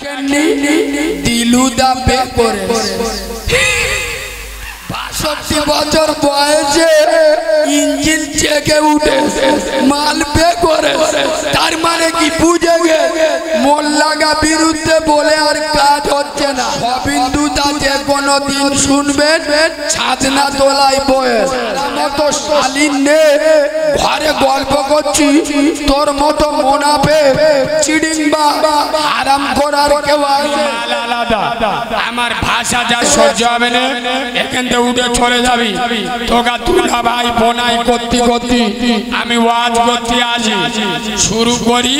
দেখেননি দিলুদা বে করে ৬২ বছর বয়সে ইঞ্জিন চেকে উঠে মাল বে করে। তার মানে কি বুঝে গে মোল্লাগা বিরুদ্ধে বলে আর কাজ হচ্ছে না। গোবিন্দুদা যে কোনো দিন শুনবেন ছাদনা তোলায় বয়স মতো শালীন নে ঘরে গল্প করছি তোর মতো মোনাফে চিড়িংবা আরাম করার কেউ আছে? আমার ভাষা যা সহ্য হবে না এখান থেকে উঠে চলে যাবি। তোকা দুলা ভাই বোনাই করতে করতে আমি ওয়াজ করতে আসি শুরু করি,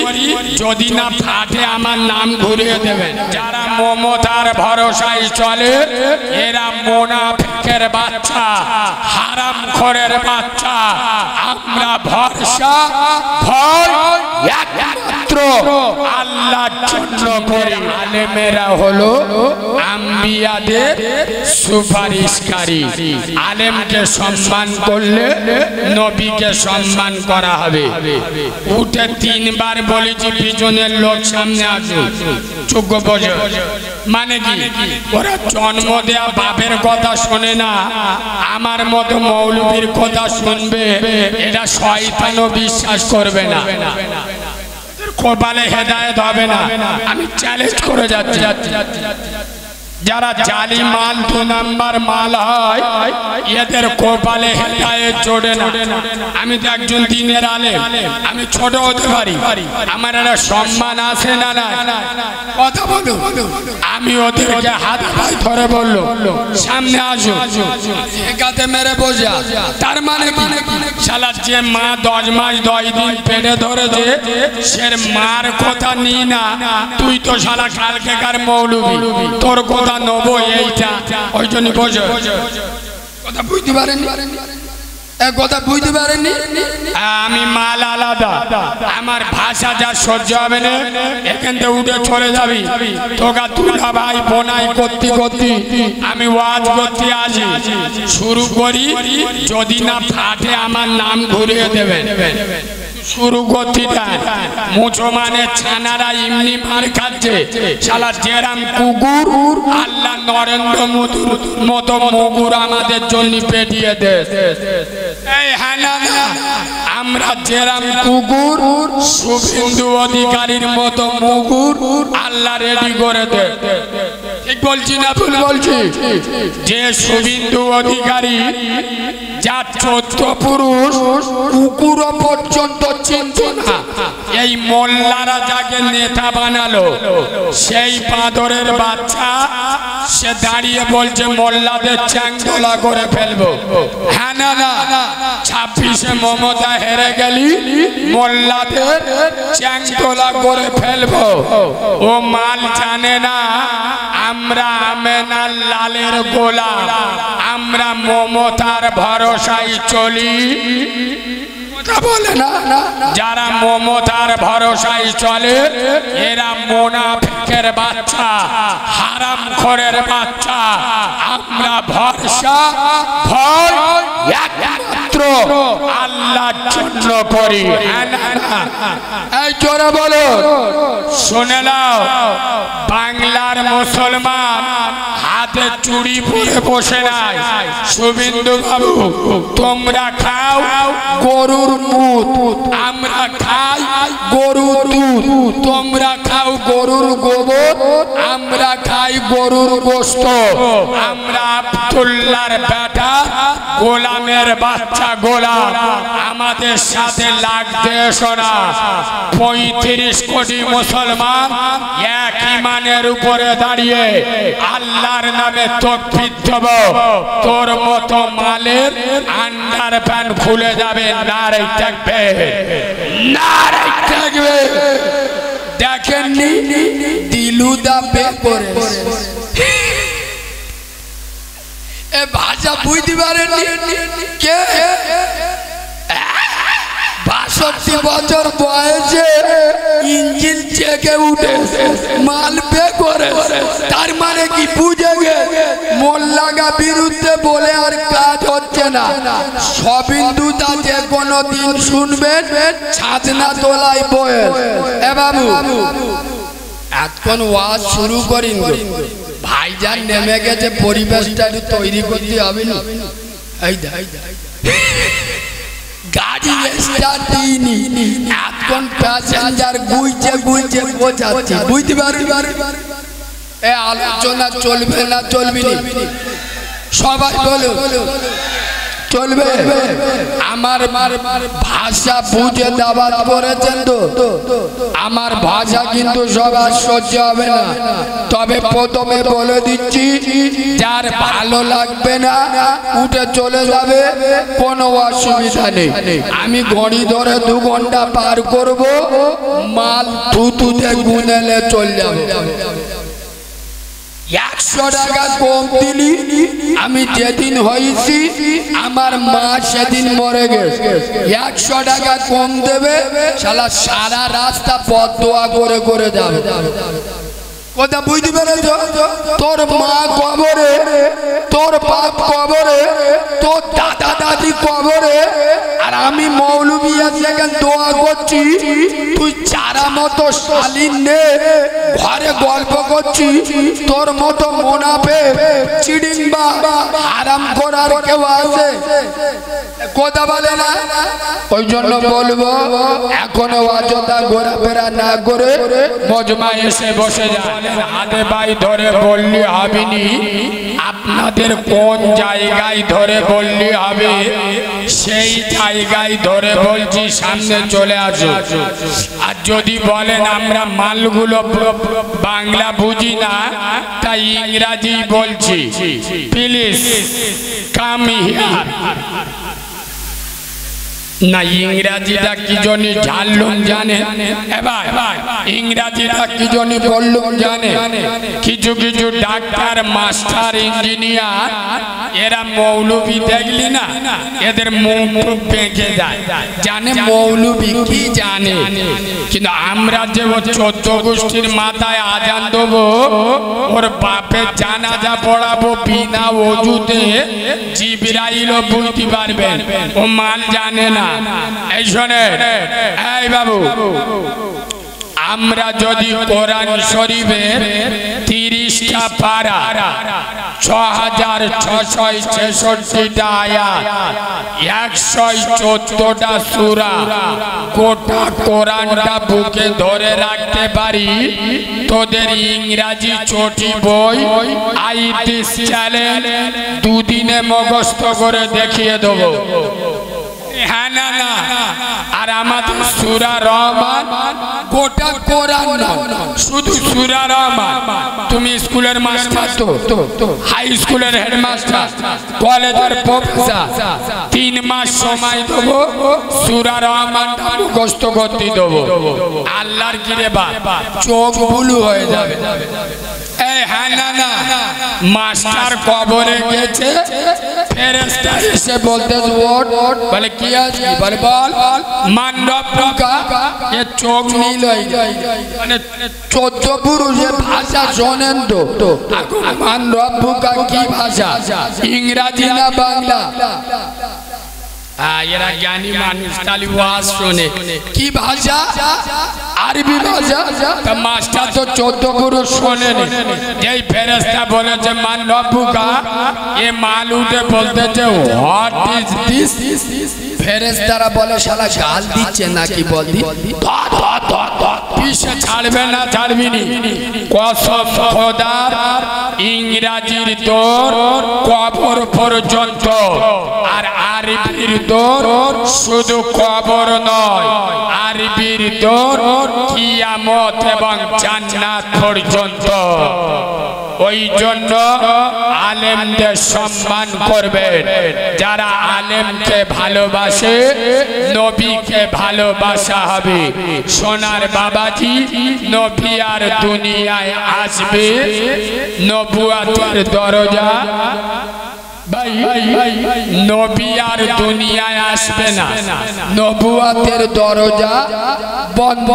যদি না ফাটে আমার নাম ঘুরিয়ে দেবেন। যারা মমতার ভরসায় চলে এরা মুনাফিকের বাচ্চা, হারামখোরের বাচ্চা। আমরা ভরসা ভয় একমাত্র আল্লাহর জন্য করি। আলেমেরা হলো আম্বিয়াদের সুপারিশকারী। আলেমকে সম্মান করলে নবীকে সম্মান করা হবে। উঠে ৩ বার বলেছি পিছনের লোক সামনে আসুন, যোগ্য বোঝো। মানে কি ওরা জন্ম দেয়া বাপের কথা শোনে না, আমার মতো মৌলবীর কথা শুনবে। এটা শয়তানও বিশ্বাস করবে না, কপালে হেদায়েত হবে না। আমি চ্যালেঞ্জ করে যাচ্ছি, যারা জালি মাল 2 নাম্বার মাল হয় এদের কপালে হেদায়েত জোড়ে না। আমি তো একজন দিনের আলেম, আমি ছোট হতে পারি, আমার একটা সম্মান আছে না না? কথা বলো। আমি ওদেরকে হাত পায়ে ধরে বললো সামনে আসো, একাতে মেরে বোঝা। তার মানে কি শালা যে মা 10 মাস 10 দিন পেটে ধরেছে সে মার কথা নি না। তুই তো শালা কালকেকার মৌলবি, তোর কথা নেবো এইটা। ওই জন্য বোঝো, কথা বুঝতে পারেনি, কথা বুঝতে পারেনি। আমি মাল আলাদা, আমার ভাষা যা সহ্য হবে না এখান থেকে উঠে চলে যাবি। তোকা দুলা ভাই বোনাই করতে করতে আমি ওয়াজ করতে আসি শুরু করি, যদি না ফাটে আমার নাম ঘুরিয়ে দেবেন। শুরু করতে মুছো মানে ছানারা এমনি মার খাচ্ছে। শালা জেরাম কুকুর আল্লাহ নরেন্দ্র মোদীর মতো মুগুর আমাদের জন্য পেটিয়ে দে। এই হ্যাঁ না, আমরা জেরাম কুকুর শুভেন্দু অধিকারীর মতো মুগুর আল্লাহ রেডি করে দে। ঠিক বলছি না ভুল বলছি? যে শুভেন্দু অধিকারী যা 14 পুরুষ কুকুর পর্যন্ত চিনত না, এই মোল্লারা যাকে নেতা বানালো সেই বাঁদরের বাচ্চা সে দাঁড়িয়ে বলছে মোল্লাদের চ্যাংদোলা করে ফেলবো। হ্যাঁ না না, 26-এ মমতা হেরে গেলি মোল্লাদের চ্যাংদোলা করে ফেলবো। ও মাল জানে না আমরা আমেনার লালের গোলাম, আমরা মমতার ভরসায় চলি। বলে না, যারা মমতার ভরসায় চলে এরা মুনাফিকের বাচ্চা, হারামখোরের বাচ্চা। আমরা ভরসা ভয় একমাত্র আল্লাহর জন্য করি। এই জোরে বলো, শুনে নাও। বাংলার মুসলমান হাতে চুড়ি পরে বসে নাই। শুভেন্দু বাবু তোমরা খাও গরুর মুত, আমরা খাই গরুর দুধ। তোমরা খাও গরুর গোবর, আমরা খাই গরুর গোশত। আমরা আব্দুল্লাহর বেটা গোলামের বাচ্চা গোলাম, আমাদের সাথে লাগতে এসো না। 35 কোটি মুসলমান এক ইমানের উপরে দাঁড়িয়ে আল্লাহর নামে তাকবীর দেব। তোর মতো মালের আন্ডার প্যান্ট খুলে যাবে। নারে তাকবীর, নারে তাকবীর। দেখেননি দিলুদা বে করে এ ভাষা বুঝতে পারেননি কে? ৬২ বছর বয়সে ইঞ্জিন চেকে উঠে মাল বে করে। তার মানে কি বুঝে গে মোল্লাগা বিরুদ্ধে বলে আর কাজ হচ্ছে না। শুভেন্দুদা যে কোনো দিন শুনবেন ছাদনা তোলায় বয়স। এ বাবু এখন ওয়াজ শুরু করিন ভাইজান নেমে গেছে, পরিবেশটা একটু তৈরি করতে হবে না। এই গাড়ি স্টার্ট দিইনি, এখন প্যাসেঞ্জার গুইছে গুইছে বোঝাচ্ছে, বুঝতে পারবি? এ আলোচনা চলবে না চলবে না? সবাই বলো চলবে। আমার ভাষা বুঝে দাবাত করেছেন তো? আমার ভাষা কিন্তু সবার সহ্য হবে না, তবে প্রথমে বলে দিচ্ছি, যার ভালো লাগবে না উঠে চলে যাবে, কোনো অসুবিধা নেই। আমি ঘড়ি ধরে 2 ঘন্টা পার করব, মাল থুতুতে গুনেলে চলে যাবে। 100 টাকা কম দিলি, আমি যেদিন হয়েছি আমার মা সেদিন মরে গেছে, 100 টাকা কম দেবে, শালা সারা রাস্তা পথ দোয়া করে করে যাবে। কথা বুঝতে পেরেছ? তোর মা কবরে, তোর বাপ কবরে, তোর দাদা দাদি কবরে, আর আমি মৌলবি আছি এখানে দোয়া করছি, তুই চারা মতো শালীন নে, ঘরে গল্প করছি, তোর মতো মোনাফে চিড়িংবা আরাম করার কেউ আছে? কথা বলে না? ওই জন্য বলবো এখনো অযথা ঘোরাফেরা না করে মজমা এসে বসে যায়। হাতে ভাই ধরে বললি হবেনি, আপনাদের কোন জায়গায় ধরে বললি হবে, সেই জায়গায় ধরে বলছি, সামনে চলে আসো। আর যদি বলেন আমরা মালগুলো বাংলা বুঝি না, তাই ইংরাজি বলছি, প্লিজ কাম হিয়ার। না ইংরাজিটা কি জন্য জানলুম জানে? এবার ইংরাজিটা কি জন্য বললুম জানে? কিছু কিছু ডাক্তার, মাস্টার, ইঞ্জিনিয়ার, এরা মৌলবি দেখলি না, এদের মুখ পেকে যায়, জানে মৌলবি কি জানে। কিন্তু আমরা যে 14 গোষ্ঠীর মাথায় আজান দেবো, ওর বাপের জানাজা পড়াবো বিনা ওযুতে, জিবরাইলও বুঝতে পারবেন, ও মাল জানে না। এই শোনে, এই বাবু, আমরা যদি কোরআন শরীফের 30টা পারা, 6666টা আয়াত, 114টা সূরা, গোটা কোরআনটা বুকে ধরে রাখতে পারি, তোদের ইংরাজি চটি বই আইটিস চ্যানেল 2 দিনে মুখস্থ করে দেখিয়ে দেবো। হ্যাঁ না না, আর আমাদের সূরা রহমান গোটা কোরআন নয়, শুধু সূরা রহমান। তুমি স্কুলের মাস্টার তো, হাই স্কুলের হেডমাস্টার, কলেজের প্রফেসর, 3 মাস সময় দেবো, সূরা রহমান মুখস্থ করতে দেবো। আল্লাহর কি রে বাপ, চোখ বুলু হয়ে যাবে। হ্যাঁ না না, মাস্টার কবরে গেছে, ফেরেশতা এসে বলতে বলে কি আছে, বলে বল মান রব্বুকা, এ চোখ নীল হয়ে যায়। মানে 14 পুরুষের ভাষা শোনেন তো, মান রব্বুকা কি ভাষা, ইংরাজি না বাংলা? এরা জ্ঞানী মানুষ, তাহলে ওয়াজ শোনে কি ভাষা, আরবি ভাষা। তা মাস্টার তো 14 পুরুষ শোনেন, যেই ফেরেশতা বলেছে মান রব্বুকা, এ মাল উঠে বলতেছে হোয়াট ইজ দিস, ফেরেশতারা বলে শালা গাল দিচ্ছে নাকি, বল দি পিছে ছাড়বে না, ছাড়বিনি, কসম খোদার, ইংরাজির তোর কবর পর্যন্ত, আর আরবির তোর শুধু কবর নয়, আরবির তোর কিয়ামত এবং জান্নাত পর্যন্ত। ওই জন্য আলেমদের সম্মান করবেন, যারা আলেমকে ভালোবাসে, নবীকে ভালোবাসা হবে। সোনার বাবাজি, নবী আর দুনিয়ায় আসবে, নবুয়াতের দরজা, নবী আর দুনিয়ায় আসবে না, নবুয়াতের দরজা বন্ধ।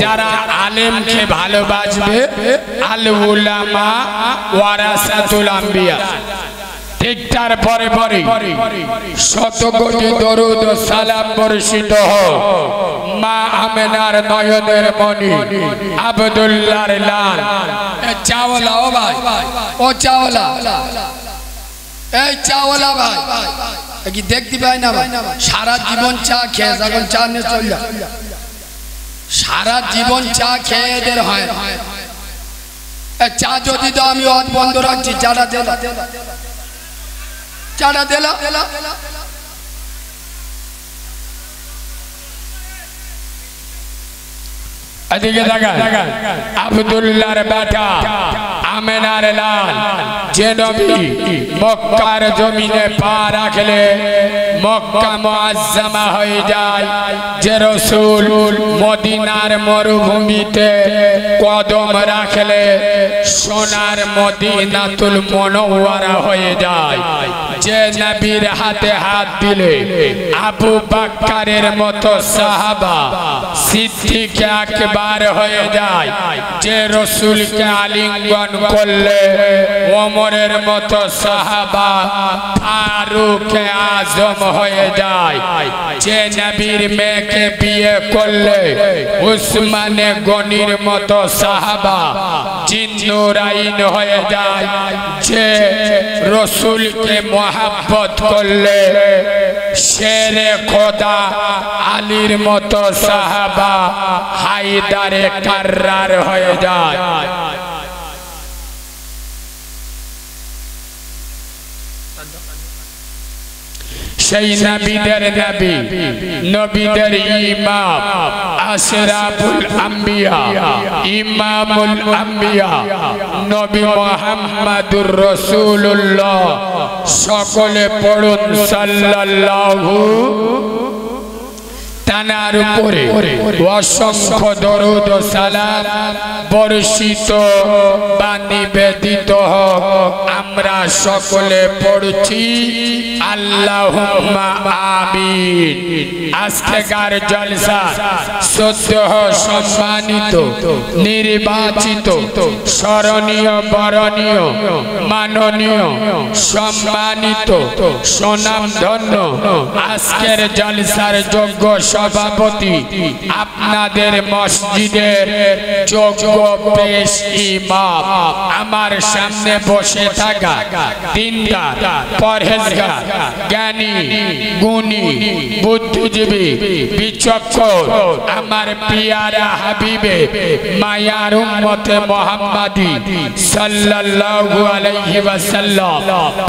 যারা আলেমকে ভালোবাসবে, আল উলামা ওয়ারাসাতুল আম্বিয়া, ঠিক তার পরে পরে শত কোটি দরুদ ও সালাম বর্ষিত হোক মা আমেনার নয়নের মণি আব্দুল্লাহর লাল। চাওয়ালা ও ভাই, ও চাওয়ালা, এই চাওয়ালা ভাই কি দেখতে পাই না ভাই? সারা জীবন চা খেয়ে এখন চা নিয়ে চল যা, সারা জীবন চা খেয়ে এদের হয়। চা যদি তো আমি অত বন্ধ রাখছি, চাটা দিলা, চাটা দিলা। এদিকে দেখা আব্দুল্লাহর বেটা আমেনার লাল যে নবী মক্কার জমিনে পা রাখলে মক্কা মুআজ্জামা হয়ে যায়, যে রাসূল মদিনার মরুভূমিতে কদম রাখলে সোনার মদিনাতুল মুনাওয়ারা হয়ে যায়, যে নবীর হাতে হাত দিলে আবু বকরের মতো সাহাবা সিদ্দিক আকবার হয়ে যায়, যে রাসূলকে আলিঙ্গন করলে ওমরের মতো সাহাবা ফারুক আজম হয়ে যায়, যে নবীর মেয়েকে বিয়ে করলে উসমানে গনির মতো সাহাবা জিন্নুরাইন হয়ে যায়, যে রাসূলকে মোহাব্বত করলে শেরে খোদা আলীর মতো সাহাবা হায়দারে কাররার হয়ে যায়। সেই নবীদের নবী, নবীদের ইমাম, আশরাফুল আম্বিয়া, ইমামুল আম্বিয়া নবী মুহাম্মদুর রাসূলুল্লাহ, সকলে পড়ুন সাল্লাল্লাহু তানার উপরে অসংখ্য দরুদ ও সালাম বর্ষিত বা নিবেদিত হোক। আমরা সকলে পড়ছি আল্লাহুম্মা আমিন। আজকের জলসা শ্রদ্ধেয় সম্মানিত নির্বাচিত স্মরণীয় বরণীয় মাননীয় সম্মানিত সুনামধন্য আজকের জলসার যোগ্য সভাপতি আপনাদের মসজিদের যোগ্য পেশ ইমাম, আমার সামনে বসে থাকা দিনদার পরহেজগার জ্ঞানী গুণী বুদ্ধিজীবী বিচক্ষণ আমার পিয়ারা হাবিবে মায়ার উম্মতে মুহাম্মাদি সাল্লাল্লাহু আলাইহি ওয়াসাল্লাম,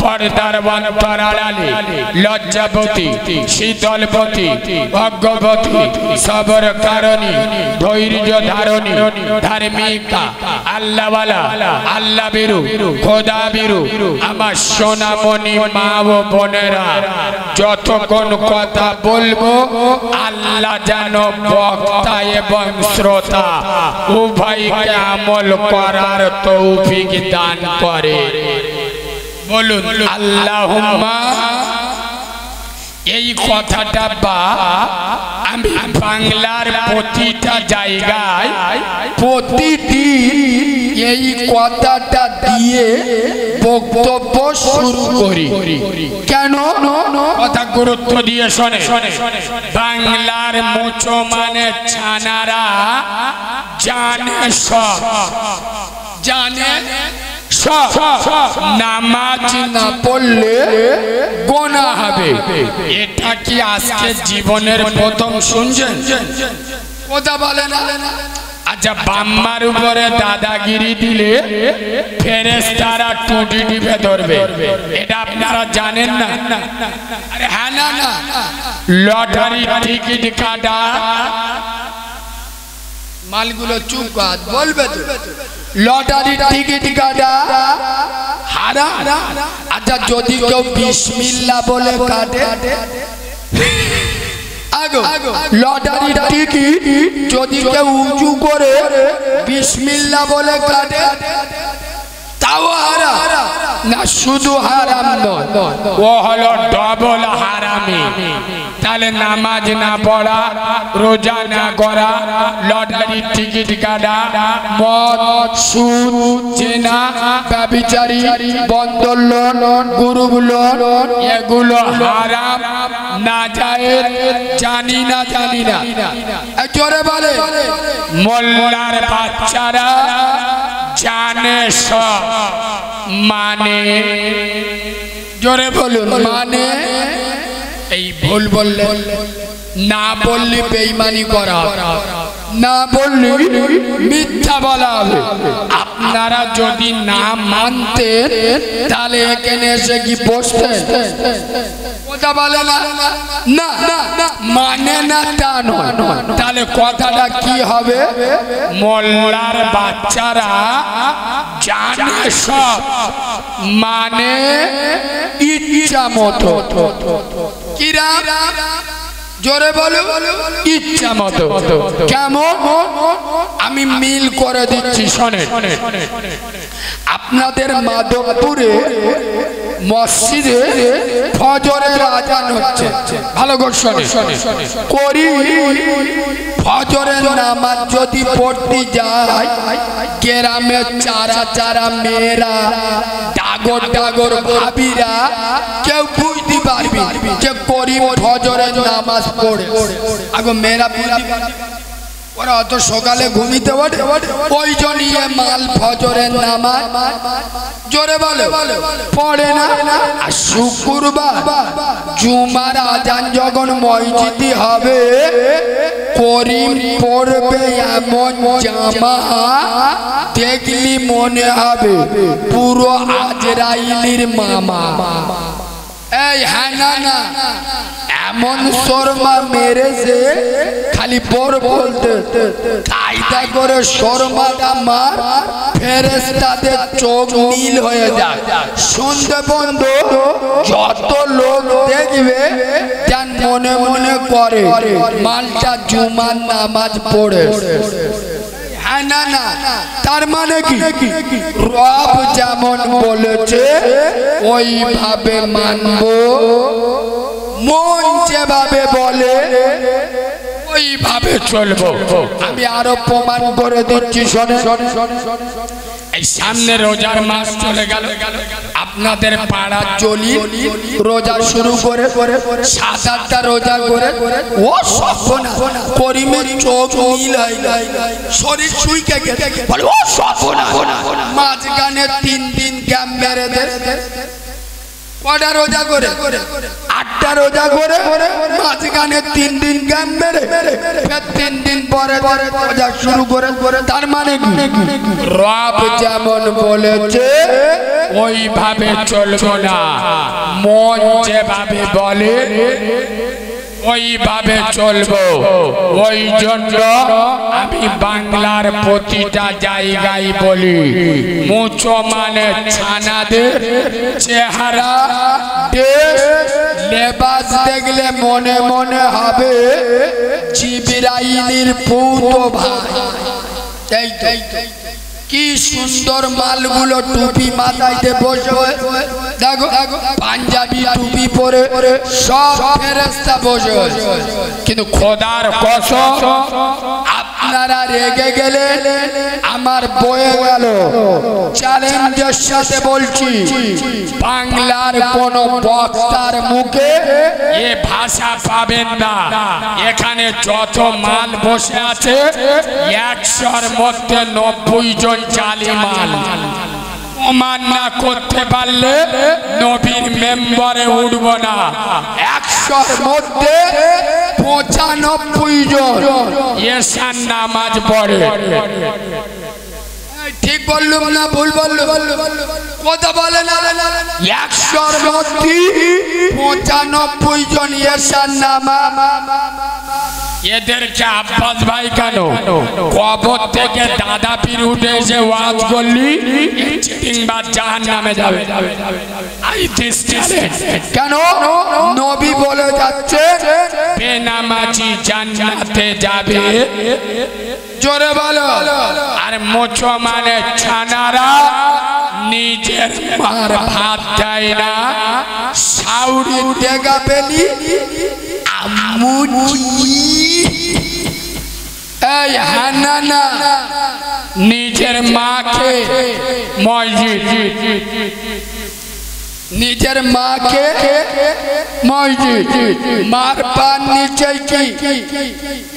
পর্দার অন্তরালে লজ্জাবতী শীতলবতী অজ্ঞবতী সবর কারণী ধৈর্য ধারণী ধার্মিকা আল্লাহওয়ালা আল্লাহ বিরু খোদা বিরু আমার সোনামণি মা ও বোনেরা, যতক্ষণ কথা বলবো আল্লাহ যেন বক্তা এবং শ্রোতা উভয়কে আমল করার তৌফিক দান করে। বলুন আল্লাহুম্মা। এই কথাটা বা আমি বাংলার প্রতিটা জায়গায় প্রতিদিন এই কথাটা দিয়ে বক্তব্য শুরু করি। কেন? কথা গুরুত্ব দিয়ে শোনে। বাংলার মুসলমানে ছানারা জানে সব, জানে নামাজ না পড়লে গোনা হবে। এটা কি আজকে জীবনের প্রথম শুনছেন? কথা বলে না। আচ্ছা, বাম্মার উপরে দাদাগিরি দিলে ফেরেশতারা টুটি টিপে ধরবে, এটা আপনারা জানেন না? আরে হ্যাঁ না না, লটারি টিকিট কাটা মালগুলো চুপ কর, বলবে তো লটারি টিকিট কাটা হারাম। আচ্ছা, যদি কেউ বিসমিল্লাহ বলে কাটে, লটারি টিকিট যদি কেউ উঁচু করে বিসমিল্লাহ বলে কাটে তাও হারাম না? শুধু হারাম নয়, ও হলো ডবল হারামি। তাহলে নামাজ না পড়া, রোজা না করা, লটারির টিকিট কাটা, মদ, সুদ, জেনা, ব্যভিচারী, বন্ধন লোন, গ্রুপ লোন, এগুলো হারাম নাজায়েজ, জানি না। জোরে বলে। মোল্লার বাচ্চারা জানে সব, মানে জোরে বলুন, মানে এই ভুল বললে না বললে বেঈমানি করা, না বললে মিথ্যা বলা হবে। আপনারা যদি না মানতেন তাহলে এখানে এসে কি বসতেন? কথা বলে না, মানে না তা নয়। তাহলে কথাটা কি হবে? মোল্লার বাচ্চারা জানে সব, মানে ইচ্ছা মতো। কিরা জোরে বলো, ইচ্ছা মতো। কেমন? আমি মিল করে দিচ্ছি, শোনেন। আপনাদের মাধবপুরে মসজিদে ফজরের আজান হচ্ছে, ভালো করে শোনেন। করি ফজরের নামাজ যদি পড়তে যায়, গ্রামের চারা মেয়েরা, ডাগর ভাবিরা কেউ বুঝতে পারবি যে করিম ফজরের নামাজ পড়ে। আগে মেয়েরা ওরা অত সকালে ঘুমিতে ওঠে, ওই জন্য মাল ফজরের নামাজ জোরে বলে পড়ে না। আর শুক্রবার জুমার আজান যখন মসজিদে হবে, করিম পড়বে এমন জামা দেখলি মনে হবে পুরো আজরাইলির মামা। এই হ্যাঁ না, এমন শর্মা মেরেছে খালি বড় বলতে কায়দা করে শর্মাটা মার, ফেরেশতাদের চোখ নীল হয়ে যায়। শুনতে বন্ধ যত লোক দেখবে যেন মনে মনে করে মালটা জুমার নামাজ পড়ে। হ্যাঁ না, তার মানে কি? রব যেমন বলেছে ওইভাবে মানবো, মন যেভাবে বলে ওইভাবে চলবো। আমি আরো প্রমাণ করে দিচ্ছি, শোনে। এই সামনে রোজার মাস চলে গেল, আপনাদের পাড়া চলি রোজা শুরু করে 7-8টা রোজা করে ও সপনা করিমের চোখ নীল হয়, শরীর শুইকে বলে ও সপনা। মাঝখানে 3 দিন গ্যাপ মেরে দে। কটা রোজা করে? 8টা রোজা করে মাঝখানে 3 দিন গ্যাপ মেরে ফের 3 দিন পরে রোজা শুরু করে। তার মানে কি? রব যেমন বলেছে ওইভাবে চলবো না, মন যেভাবে বলে ওইভাবে চলবো। ওই জন্য আমি বাংলার প্রতিটা জায়গায় বলি, মুচো মানে ছানাদের চেহারা, লেবাস দেখলে মনে মনে হবে জিবরাইলের পুত ভাই। কি সুন্দর মালগুলো টুপি মাথায় বসে, দেখো পাঞ্জাবি টুপি পরে সব ফেরেশতা বসে। কিন্তু খোদার কসম আপনারা রেগে গেলে আমার বয়ে গেল। চ্যালেঞ্জের সাথে বলছি, বাংলার কোন বক্তার মুখে এ ভাষা পাবেন না। এখানে যত মাল বসে আছে 100-র মধ্যে 90 জন জালি মাল। প্রমাণ না করতে পারলে নবীর মেম্বারে উঠব না। 100-র মধ্যে 95 জন এশার নামাজ পড়ে। ঠিক বললুম না ভুল বললুম? কথা বলে না। 100-র মধ্যে 95 জন এশার নামাজ। এদেরকে আব্বাস ভাই কেন কবর থেকে দাদা পীর উঠে এসে ওয়াজ করলি চিটিংবাজ জাহান্নামে যাবে? কেন? নবী বলে যাচ্ছে বেনামাজি জান্নাতে যাবে। জোরে বলো। আর মোচো মানে ছানারা নিজের মার ভাত দেয় না, সাউরি দেখা পেলি এই হান্নানা নিজের মাকে মসজিদ, নিজের মাকে মসজিদ, মার পান নিচে কি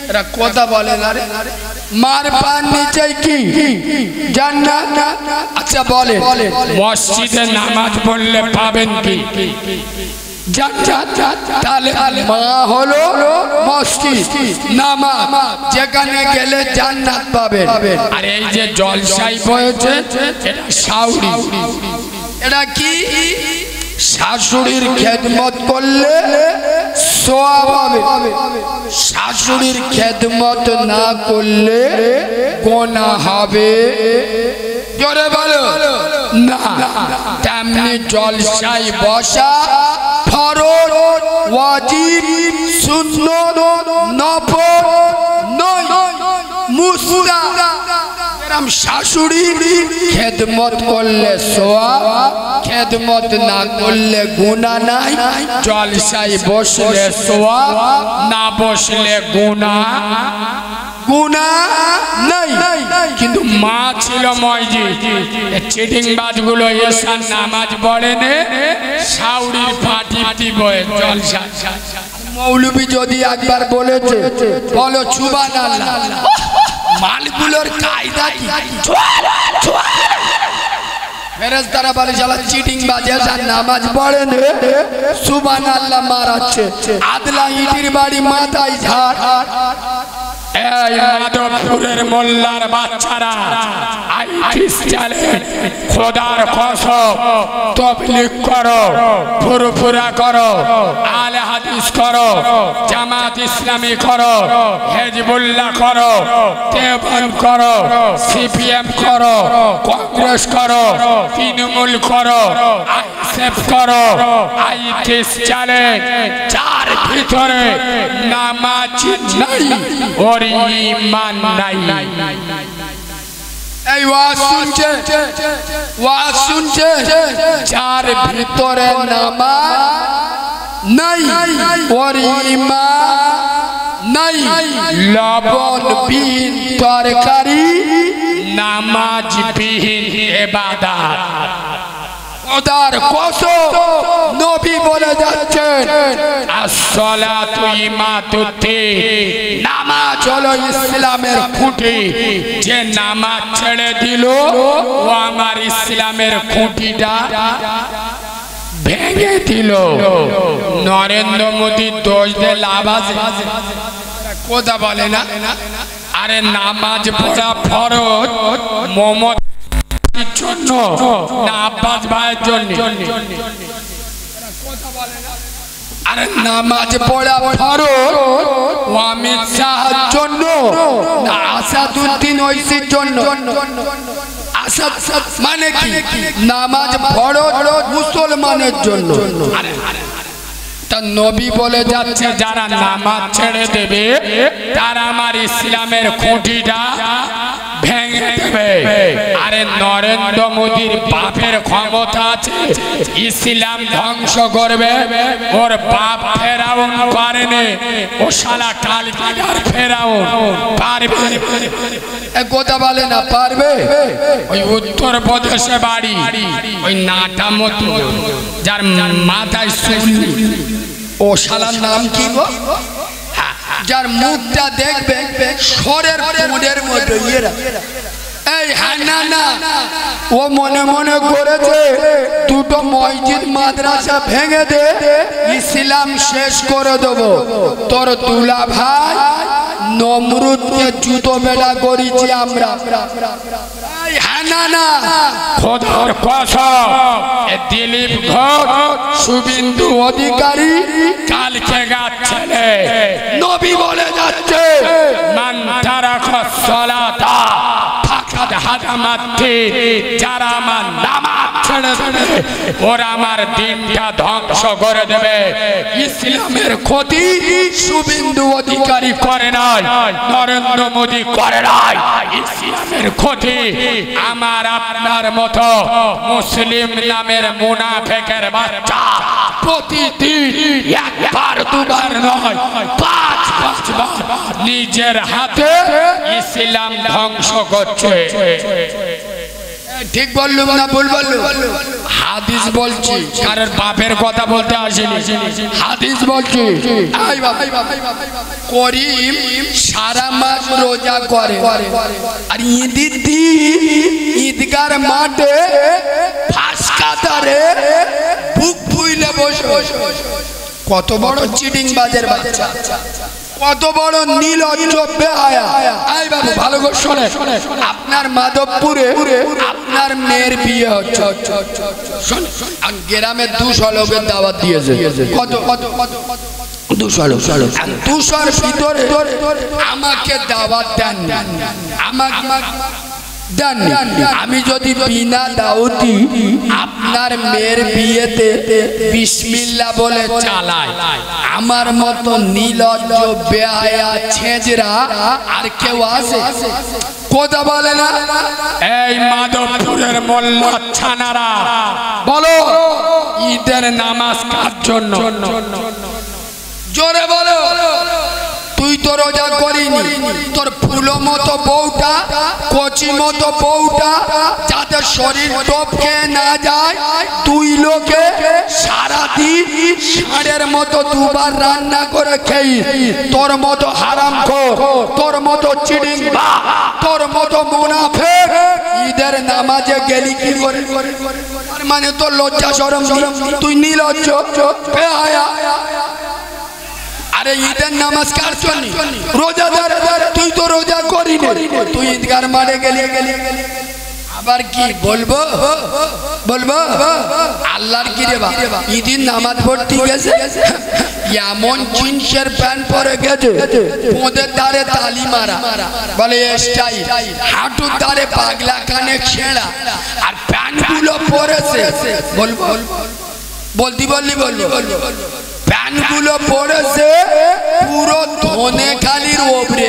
এরা কথা বলে না রে, মার পান নিচে কি জান্নাত? আচ্ছা বলে মসজিদে নামাজ পড়লে পাবেন কি? তাহলে মা হলো মসজিদ, নামাজ যেখানে গেলে জান্নাত পাবেন। আর এই যে জলসাই হয়েছে এটা সাউরি, এটা কি? শাশুড়ির খেদমত করলে সওয়াব হবে, শাশুড়ির খেদমত না করলে গুনাহ হবে। জোরে বলো না। তেমনি জলসায় বসা ফরজ, ওয়াজিব, সুন্নত, নফল নয়, মুস্তাহাব। এরকম শাশুড়ির খেদমত করলে সওয়াব, খেদমত না করলে গুনাহ নাই। জলসায় বসলে সওয়াব, না বসলে গুনাহ নাই। কিন্তু মা ছিল মসজিদ, চিটিং বাজগুলো এসার নামাজ পড়েনে সাউরির ফাটি বয়ে জলসা। মৌলবী যদি একবার বলেছে বলো সুবহানাল্লাহ, মালগুলোর কায়দা কি? ফেরেশতারা বলে শালা চিটিং বাজে, আর নামাজ পড়ে না, সুবহানাল্লাহ মারাচ্ছে। আদলা ইটির বাড়ি মাথায় ঝাড়। এই মাধবপুরের মোল্লার বাচ্চারা আইটিস চালে খোদার কসম তাবলীগ করো, ফুরফুরা করো, আলে হাদিস করো, জামাত ইসলামী করো, হিজবুল্লাহ করো, দেওবন্দ করো, সিপিএম করো, কংগ্রেস করো, তৃণমূল করো, আইএসএফ করো, আইটিস চালে যার ভিতরে নামাজ নাই ওর ঈমান নাই। এই ওয়াজ শুনছে, যার ভিতরে নামাজ নাই ওর ঈমান নাই। লবণ বিহীন তরকারি, নামাজ বিহীন ইবাদত। খোদার কসম নবী বলে যাচ্ছেন আসসালাতু ইমাতুদ্দিন, নামাজ হলো ইসলামের খুঁটি। যে নামাজ ছেড়ে দিল ও আমার ইসলামের খুঁটিটা ভেঙে দিল। নরেন্দ্র মোদী দোষ দিয়ে লাভ আছে? কথা বলে না। আরে নামাজ পড়া ফরজ মমতার জন্য না আব্বাস ভাইয়ের জন্য? আরে নামাজ পড়া ফরজ অমিত শাহের জন্য না আসাদুদ্দিন ওয়াইসির জন্য? আসাদ মানে কি? নামাজ ফরজ মুসলমানের জন্য। তা নবী বলে যাচ্ছে যারা নামাজ ছেড়ে দেবে তারা আমার ইসলামের খুঁটিটা ভেঙে দেবে। আরে নরেন্দ্র মোদীর বাপের ক্ষমতা আছে ইসলাম ধ্বংস করবে, ওর বাপ ফেরাউন পারেনি, ও শালা কালকিদার ফেরাউন পারবে? কথা বলে না পারবে? ওই উত্তর প্রদেশে বাড়ি, ওই নাটা মতো যার মাথায় চুল, ও শালার নাম কি গো? যার মুখটা দেখবে সরের মুডের মতো। এই হান্নানা ও মনে মনে করেছে দুটো মসজিদ মাদ্রাসা ভেঙে দে, ইসলাম শেষ করে দেব। তোর দুলা ভাই নমরুদকে জুতো মেলা করেছি আমরা। হান্নানা খোদার কসম দিলীপ ঘোষ, শুভেন্দু অধিকারী কালকে গাচ্ছে নবী বলে যাচ্ছে মান তারাকা সালাতা ফাকাদ হাদামাত, যারা আমার নামাজ ছেড়ে দেবে, ওরা আমার দিনটা ধ্বংস করে দেবে। ইসলামের ক্ষতি শুভেন্দু অধিকারী করে নাই, নরেন্দ্র মোদী করে নাই। ইসলামের ক্ষতি আমার আপনার মতো মুসলিম নামের মুনাফিকের বাচ্চা প্রতিদিন একবার দুবার নয় 5 বার নিজের হাতে ইসলাম ধ্বংস করছে। ঠিক বললুম না ভুল বললুম? হাদিস বলছি, কারোর বাপের কথা বলতে আসেনি, হাদিস বলছি। করিম সারা মাস রোজা করে, আর ঈদের দিন ঈদগার মাঠে ফাঁসকাতারে বুক ফুইলে বসে। কত বড় চিটিং বাজের বাচ্চা, কত বড় নীলজ্জ বেহায়া। আই বাবু ভালো করে শোনে, আপনার মাধবপুরে আপনার মেয়ের বিয়ে হচ্ছে, আর গ্রামে 200 লোকের দাওয়াত দিয়েছে। কত 200 লোক, 200-র ভিতরে আমাকে দাওয়াত দেন, আমাকে দেন। আমি যদি বিনা দাওয়াতি আপনার মেয়ের বিয়েতে বিসমিল্লাহ বলে চালাই, আমার মতো নীলজ্জ বেহায়া ছেঁচড়া আর কেউ আছে? কথা বলে না? এই মাধবপুরের মোল্লা ছানারা বলো, ঈদের নামাজ কার জন্য? জোরে বলো। তুই তো রোজা করিনি, তোর ফুলো মতো বউটা, কচি মতো বউটা, যাতে শরীর টপকে না যায়, তুই লোকে সারাদিন ষাঁড়ের মতো 2 বার রান্না করে খেয়ে, তোর মতো হারামখোর, তোর মতো চিটিং, তোর মতো মুনাফিক ঈদের নামাজে গেলি কি করে? মানে তোর লজ্জা শরম, তুই নির্লজ্জ বেহায়া। আরে ঈদের নামাজ কার জন্য? রোজাদার, তুই তো রোজা করিনি, তুই ঈদগার মাঠে গেলি। আবার কি বলবো? আল্লাহর কি রে বাবা, ঈদের নামাজ পড়তে গেছে, এমন জিন্সের প্যান্ট পরে গেছে, পোঁদের ধারে তালি মারা, বলে স্টাইল, হাঁটুর ধারে পাগলা কানে ছেঁড়া, আর প্যান্ট গুলো পরেছে, বলতি বললি প্যান্ট গুলো পরেছে পুরো ধনে খালির ওপরে।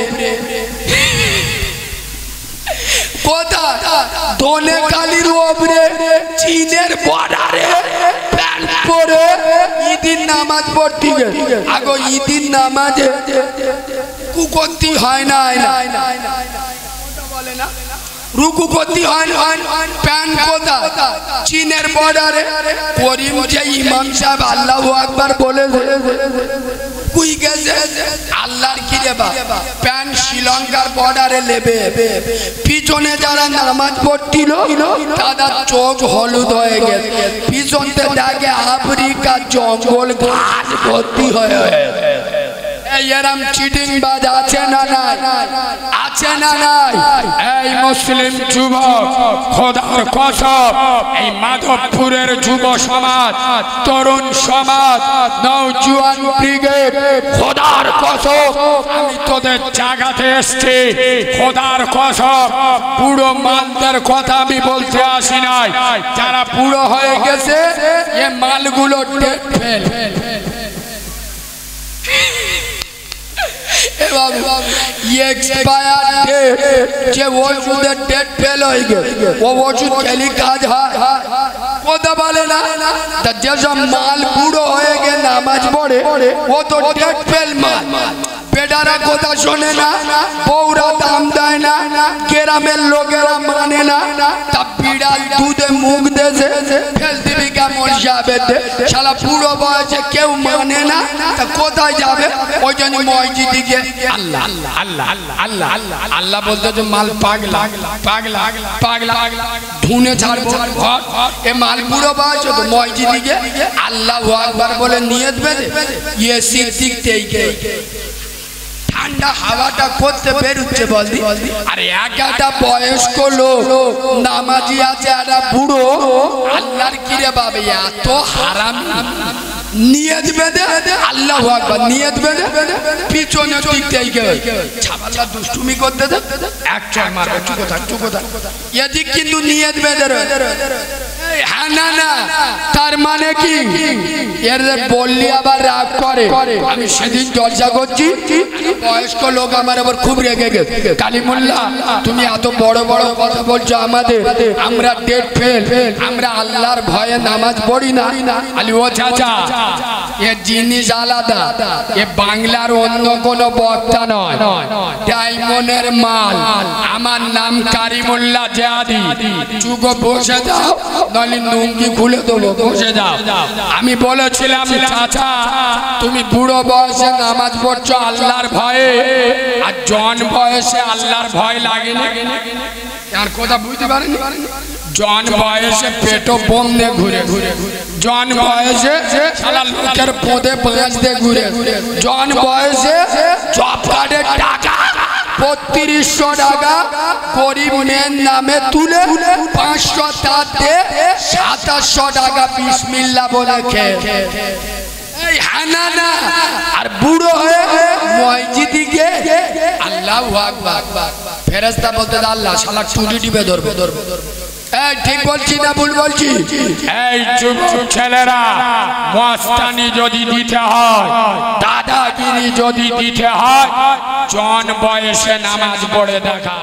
কোথায়? ধনে খালির ওপরে চীনের বর্ডারে প্যান্ট পরে ঈদের নামাজ পড়তে গেছে। আগো ঈদের নামাজে কুকন্তি হয় না, বলে না রুকু করতে হয় না, প্যান্ট কোথা? চীনের বর্ডারে। করিম যে ইমাম সাহেব আল্লাহু আকবার বলে কুই গেছে, আল্লাহর কি রে বাবা, প্যান্ট শ্রীলঙ্কার বর্ডারে লেবে, পিছনে যারা নামাজ পড়ছিল তাদের চোখ হলুদ হয়ে গেছে, পিছনতে দেখে আফ্রিকা জঙ্গল ঘাস ভর্তি হয়ে। এরম চিটিং বাজ আছে না নাই? আছে না নাই? এই মুসলিম যুবক, খোদার কসম, এই মাধবপুরের যুব সমাজ, তরুণ সমাজ, নওজোয়ান ব্রিগেড, খোদার কসম আমি তোদের জাগাতে এসছি। খোদার কসম, বুড়ো মালদের কথা আমি বলতে আসি নাই। যারা বুড়ো হয়ে গেছে এ মালগুলো ডেট ফেল। যে ওষুধের ডেট ফেল হয়ে গেছে, ও ওষুধ খেলি কাজ হয়? কথা বলে না? যেসব মাল বুড়ো হয়ে গে নামাজ পড়ে, ও তো ডেট ফেল মাল। বেটারা কথা শোনে না, বউরা দাম দেয় না, গ্রামের লোকেরা মানে না, তা বিড়াল দুধে মুখ দেছে ফেল দিবি কেমন যাবে? শালা বুড়ো বয়সে কেউ মানে না, তা কোথায় যাবে? ওই জন্য মসজিদে গিয়ে আল্লাহ আল্লাহ আল্লাহ আল্লাহ আল্লাহ আল্লাহ বলতে যে মাল পাগলা পাগলা পাগলা ধুনে ছাড়বো। এ মাল বুড়ো বয়স তো মসজিদে গিয়ে আল্লাহু আকবার বলে নিয়ত বেঁধে ইয়ে সিদ্দিক থেকে ঠান্ডা হাওয়াটা করতে বেরুচ্ছে বলদি। আরে একটা বয়স্ক লোক নামাজি আছে, একটা বুড়ো, আল্লাহর কি রে বাবা এত হারামি, নিয়ত বেঁধে আল্লাহু আকবার নিয়ত বেঁধে পিছনে দিক থেকে ছাবাল্লা দুষ্টুমি করতে দে, এক চড় মারবে চুকোথা চুকোথা, এদিক কিন্তু নিয়ত বেঁধে রয়ে। হ্যাঁ না না, তার মানে কি এর বললি আবার রাগ করে। আমি সেদিন জলসা করছি, বয়স্ক লোক আমার আবার খুব রেগে গেছে। কালিমুল্লাহ তুমি এত বড় বড় কথা বলছো আমাদের, আমরা ডেট ফেল, আমরা আল্লাহর ভয়ে নামাজ পড়ি না। আলি ও চাচা, এ জিনিস আলাদা, এ বাংলার অন্য কোনো বক্তা নয়, ডায়মন্ডের মাল। আমার নাম কারিমুল্লাহ জিয়াদি। চুগো বসে যাও, নইলে লুঙ্গি খুলে দেবো, বসে যাও। আমি বলেছিলাম চাচা তুমি বুড়ো বয়সে নামাজ পড়ছো আল্লাহর ভয়ে, আর জন বয়সে আল্লাহর ভয় লাগে না। আর কথা বুঝতে পারেনি? জন বয়সে পেটো বোম দিয়ে ঘুরে ঘুরে, জন বয়সে শালা লোকের পোদে পাঁচ দিয়ে ঘুরে, জন বয়সে জব কার্ডের টাকা ৩৫০০ টাকা গরিব মেয়ের নামে তুলে ৫০০ তাতে ২৭০০ টাকা বিসমিল্লাহ বলে খেয়ে। আর বুড়ো হয়ে মসজিদে গিয়ে আল্লাহু আকবার, ফেরেশতা বলতে আল্লাহ শালা টুটি টিপে ধরবে। এই ঠিক বলছি না ভুল বলছি? এই চুপ চুপ ছেলেরা, মস্তানি যদি দিতে হয়, দাদাগিরি যদি দিতে হয়, জন বয়সে নামাজ পড়ে দেখা।